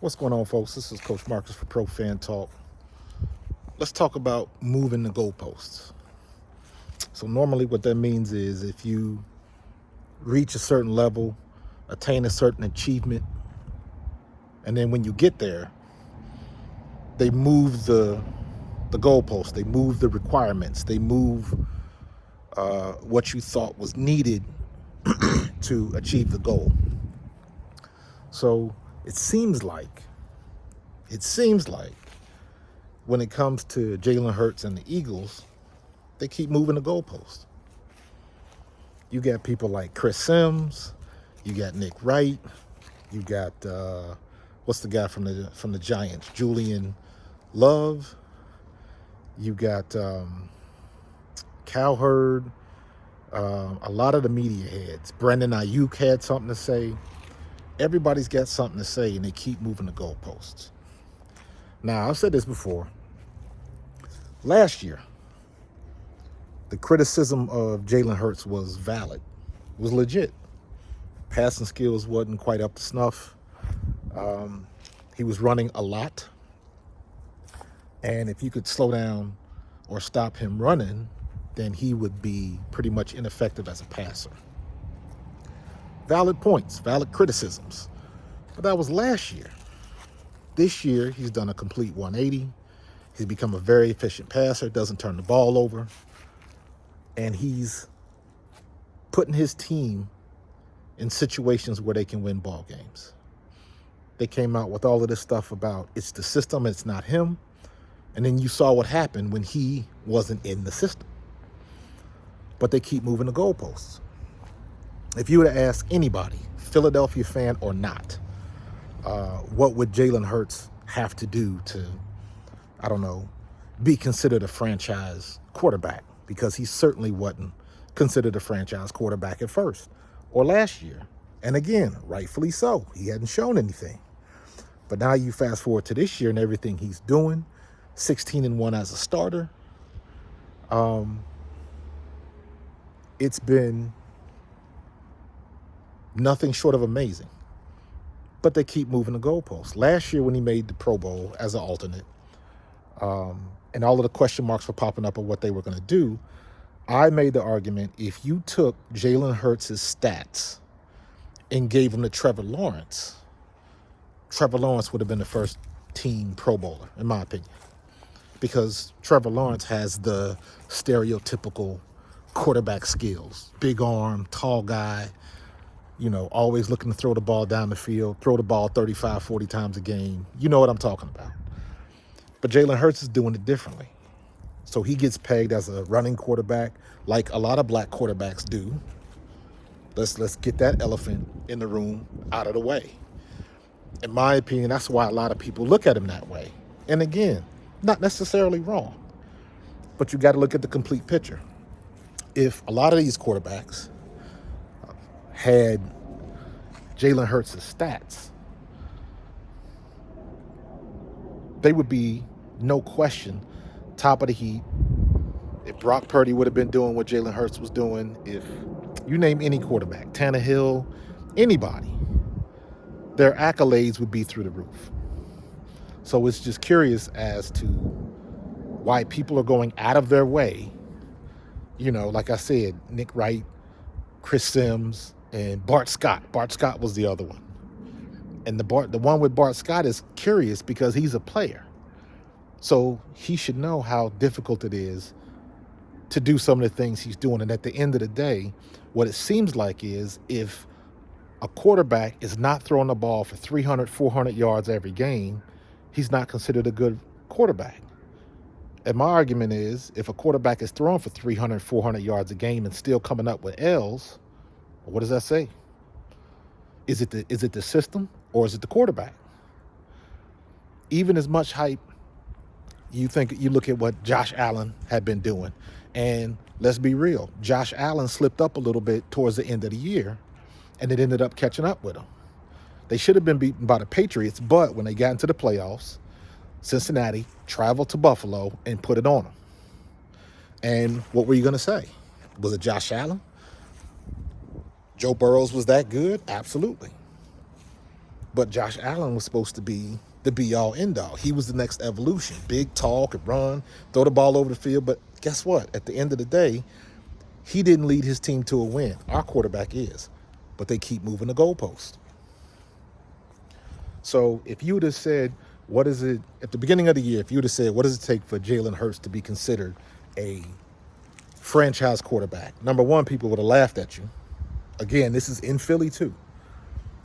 What's going on, folks? This is Coach Marcus for Pro Fan Talk. Let's talk about moving the goalposts. So normally what that means is if you reach a certain level, attain a certain achievement, and then when you get there, they move the goalposts, they move the requirements, they move what you thought was needed to achieve the goal. So it seems like when it comes to Jalen Hurts and the Eagles, they keep moving the goalposts. You got people like Chris Sims, you got Nick Wright, you got what's the guy from the Giants, Julian Love. You got Cowherd, a lot of the media heads. Brandon Ayuk had something to say. Everybody's got something to say, and they keep moving the goalposts. Now, I've said this before. Last year, the criticism of Jalen Hurts was valid. It was legit. Passing skills wasn't quite up to snuff. He was running a lot. And if you could slow down or stop him running, then he would be pretty much ineffective as a passer. Valid points, valid criticisms. But that was last year. This year, he's done a complete 180. He's become a very efficient passer, doesn't turn the ball over. And he's putting his team in situations where they can win ball games. They came out with all of this stuff about it's the system, it's not him. And then you saw what happened when he wasn't in the system. But they keep moving the goalposts. If you were to ask anybody, Philadelphia fan or not, what would Jalen Hurts have to do to, I don't know, be considered a franchise quarterback? Because he certainly wasn't considered a franchise quarterback at first or last year. And again, rightfully so. He hadn't shown anything. But now you fast forward to this year and everything he's doing, 16-1 as a starter. It's been nothing short of amazing. But they keep moving the goalposts. Last year when he made the Pro Bowl as an alternate, and all of the question marks were popping up of what they were going to do, I made the argument, if you took Jalen Hurts' stats and gave him to Trevor Lawrence would have been the first team Pro Bowler, in my opinion. Because Trevor Lawrence has the stereotypical quarterback skills. Big arm, tall guy, always looking to throw the ball down the field, throw the ball 35, 40 times a game. You know what I'm talking about. But Jalen Hurts is doing it differently. So he gets pegged as a running quarterback like a lot of black quarterbacks do. Let's get that elephant in the room out of the way. In my opinion, that's why a lot of people look at him that way. And again, not necessarily wrong. But you got to look at the complete picture. If a lot of these quarterbacks had Jalen Hurts' stats, they would be, no question, top of the heap. If Brock Purdy would have been doing what Jalen Hurts was doing, if you name any quarterback, Tannehill, anybody, their accolades would be through the roof. So it's just curious as to why people are going out of their way. Like I said, Nick Wright, Chris Sims, and Bart Scott. Bart Scott was the other one. And the one with Bart Scott is curious because he's a player. So he should know how difficult it is to do some of the things he's doing. And at the end of the day, what it seems like is if a quarterback is not throwing the ball for 300, 400 yards every game, he's not considered a good quarterback. And my argument is if a quarterback is throwing for 300, 400 yards a game and still coming up with L's, what does that say? Is it the system or is it the quarterback? Even as much hype, you look at what Josh Allen had been doing. And let's be real, Josh Allen slipped up a little bit towards the end of the year, and it ended up catching up with him. They should have been beaten by the Patriots, but when they got into the playoffs, Cincinnati traveled to Buffalo and put it on them. And what were you going to say? Was it Josh Allen? Joe Burrows was that good? Absolutely. But Josh Allen was supposed to be the be-all, end-all. He was the next evolution. Big, tall, could run, throw the ball over the field. But guess what? At the end of the day, he didn't lead his team to a win. Our quarterback is. But they keep moving the goalpost. So if you would have said, what is it, at the beginning of the year, if you would have said, what does it take for Jalen Hurts to be considered a franchise quarterback? Number one, people would have laughed at you. Again, this is in Philly too.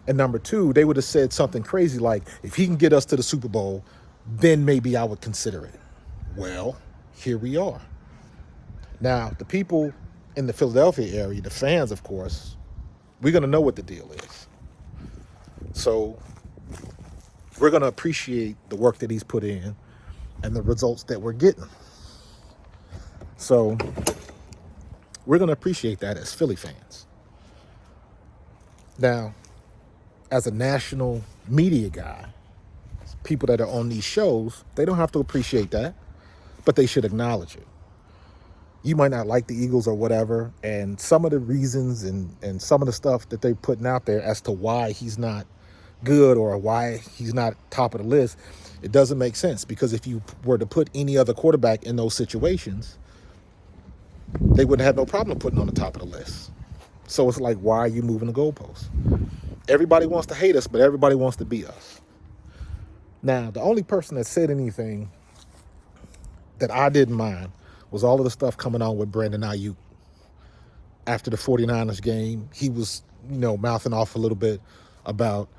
And number two, they would have said something crazy like, if he can get us to the Super Bowl, then maybe I would consider it. Well, here we are. Now, the people in the Philadelphia area, the fans, of course, we're going to know what the deal is. So we're going to appreciate the work that he's put in and the results that we're getting. So we're going to appreciate that as Philly fans. Now, as a national media guy, people that are on these shows, they don't have to appreciate that, but they should acknowledge it. You might not like the Eagles or whatever, and some of the reasons and some of the stuff that they're putting out there as to why he's not good or why he's not top of the list, it doesn't make sense, because if you were to put any other quarterback in those situations, they wouldn't have no problem putting on the top of the list. So it's like, why are you moving the goalposts? Everybody wants to hate us, but everybody wants to beat us. Now, the only person that said anything that I didn't mind was all of the stuff coming on with Brandon Ayuk. After the 49ers game, he was, mouthing off a little bit about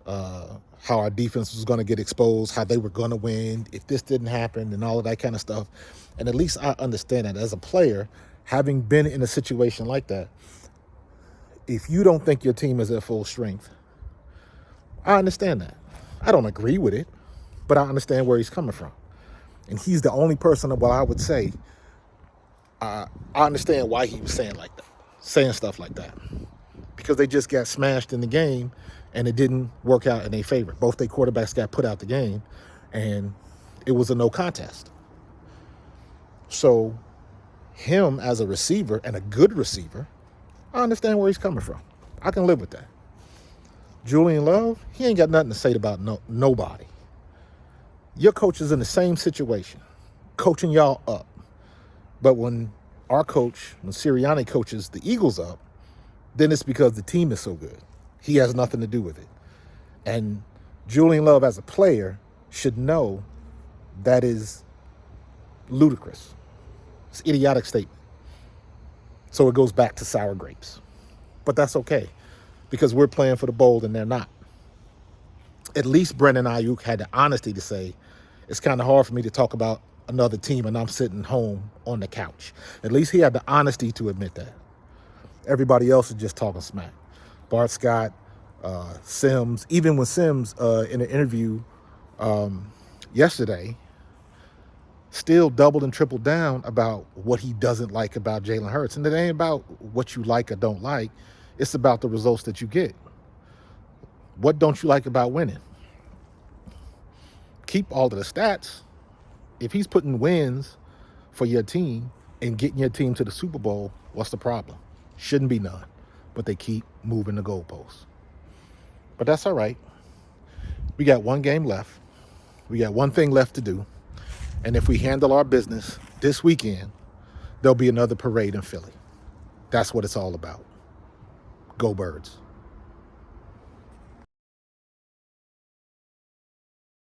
how our defense was going to get exposed, how they were going to win if this didn't happen, and all of that kind of stuff. And at least I understand that as a player, having been in a situation like that, if you don't think your team is at full strength, I understand that. I don't agree with it, but I understand where he's coming from. And he's the only person, I would say, I understand why he was saying stuff like that. Because they just got smashed in the game, and it didn't work out in their favor. Both their quarterbacks got put out the game, and it was a no contest. So him as a receiver, and a good receiver, I understand where he's coming from. I can live with that. Julian Love, he ain't got nothing to say about nobody. Your coach is in the same situation, coaching y'all up. But when Sirianni coaches the Eagles up, then it's because the team is so good. He has nothing to do with it. And Julian Love as a player should know that is ludicrous. It's an idiotic statement. So it goes back to sour grapes. But that's okay, because we're playing for the bowl and they're not. At least Brandon Ayuk had the honesty to say, it's kind of hard for me to talk about another team and I'm sitting home on the couch. At least he had the honesty to admit that. Everybody else is just talking smack. Bart Scott, Sims, even when Sims in an interview yesterday still doubled and tripled down about what he doesn't like about Jalen Hurts. And it ain't about what you like or don't like. It's about the results that you get. What don't you like about winning? Keep all of the stats. If he's putting wins for your team and getting your team to the Super Bowl, what's the problem? Shouldn't be none. But they keep moving the goalposts. But that's all right. We got one game left. We got one thing left to do. And if we handle our business this weekend, there'll be another parade in Philly. That's what it's all about. Go Birds.